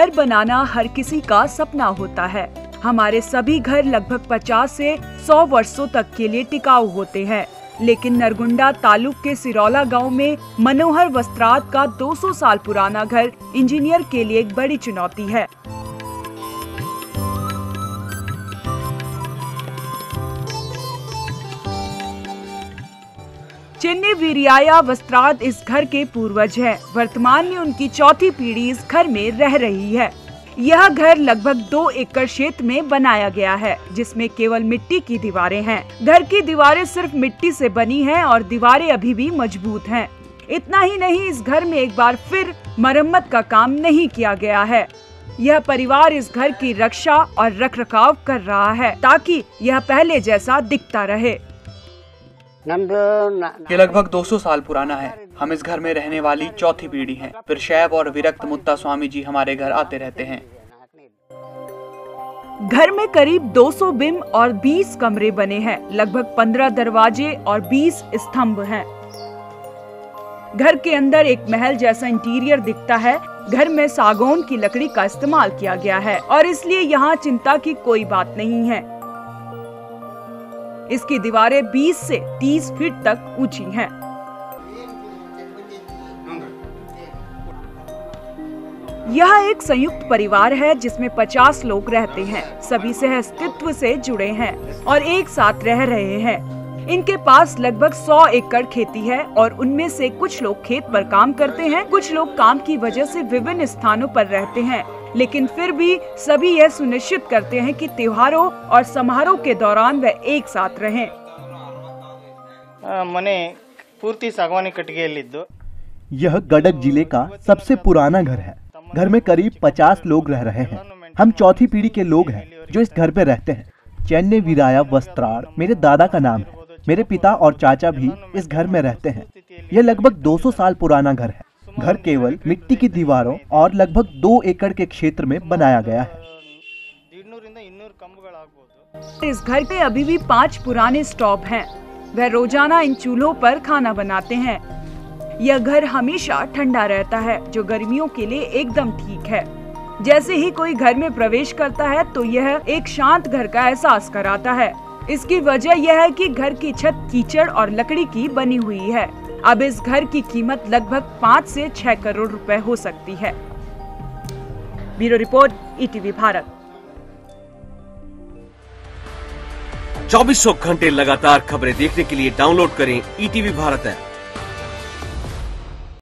घर बनाना हर किसी का सपना होता है। हमारे सभी घर लगभग 50 से 100 वर्षों तक के लिए टिकाऊ होते हैं, लेकिन नरगुंडा तालुक के सिरौला गांव में मनोहर वस्त्राद का 200 साल पुराना घर इंजीनियर के लिए एक बड़ी चुनौती है। चेन्नई वीरियाया वस्त्राद इस घर के पूर्वज हैं। वर्तमान में उनकी चौथी पीढ़ी इस घर में रह रही है। यह घर लगभग 2 एकड़ क्षेत्र में बनाया गया है, जिसमें केवल मिट्टी की दीवारें हैं। घर की दीवारें सिर्फ मिट्टी से बनी हैं और दीवारें अभी भी मजबूत हैं। इतना ही नहीं, इस घर में एक बार फिर मरम्मत का काम नहीं किया गया है। यह परिवार इस घर की रक्षा और रखरखाव कर रहा है ताकि यह पहले जैसा दिखता रहे। ये लगभग 200 साल पुराना है। हम इस घर में रहने वाली चौथी पीढ़ी हैं। फिर शैव और विरक्त मुत्ता स्वामी जी हमारे घर आते रहते हैं। घर में करीब 200 बिंब और 20 कमरे बने हैं। लगभग 15 दरवाजे और 20 स्तंभ हैं। घर के अंदर एक महल जैसा इंटीरियर दिखता है। घर में सागौन की लकड़ी का इस्तेमाल किया गया है और इसलिए यहाँ चिंता की कोई बात नहीं है। इसकी दीवारें 20 से 30 फीट तक ऊंची हैं। यह एक संयुक्त परिवार है जिसमें 50 लोग रहते हैं। सभी सहअस्तित्व से जुड़े हैं और एक साथ रह रहे हैं। इनके पास लगभग 100 एकड़ खेती है और उनमें से कुछ लोग खेत पर काम करते हैं, कुछ लोग काम की वजह से विभिन्न स्थानों पर रहते हैं, लेकिन फिर भी सभी यह सुनिश्चित करते हैं कि त्योहारों और समारोह के दौरान वह एक साथ रहें। मने पूर्ति सागवानी कटिಗೆಯಲ್ಲಿದ್ದು। यह गडग जिले का सबसे पुराना घर है। घर में करीब 50 लोग रह रहे हैं। हम चौथी पीढ़ी के लोग हैं जो इस घर पे रहते हैं। चेन्नई वीराया वस्त्राद मेरे दादा का नाम है। मेरे पिता और चाचा भी इस घर में रहते हैं। यह लगभग 200 साल पुराना घर है। घर केवल मिट्टी की दीवारों और लगभग 2 एकड़ के क्षेत्र में बनाया गया है। इस घर में अभी भी 5 पुराने स्टोव हैं। वह रोजाना इन चूल्हों पर खाना बनाते हैं। यह घर हमेशा ठंडा रहता है, जो गर्मियों के लिए एकदम ठीक है। जैसे ही कोई घर में प्रवेश करता है तो यह एक शांत घर का एहसास कराता है। इसकी वजह यह है कि घर की छत कीचड़ और लकड़ी की बनी हुई है। अब इस घर की कीमत लगभग 5 से 6 करोड़ रुपए हो सकती है। Bureau report, ETV Bharat. 24 घंटे लगातार खबरें देखने के लिए डाउनलोड करें ईटीवी भारत ऐप।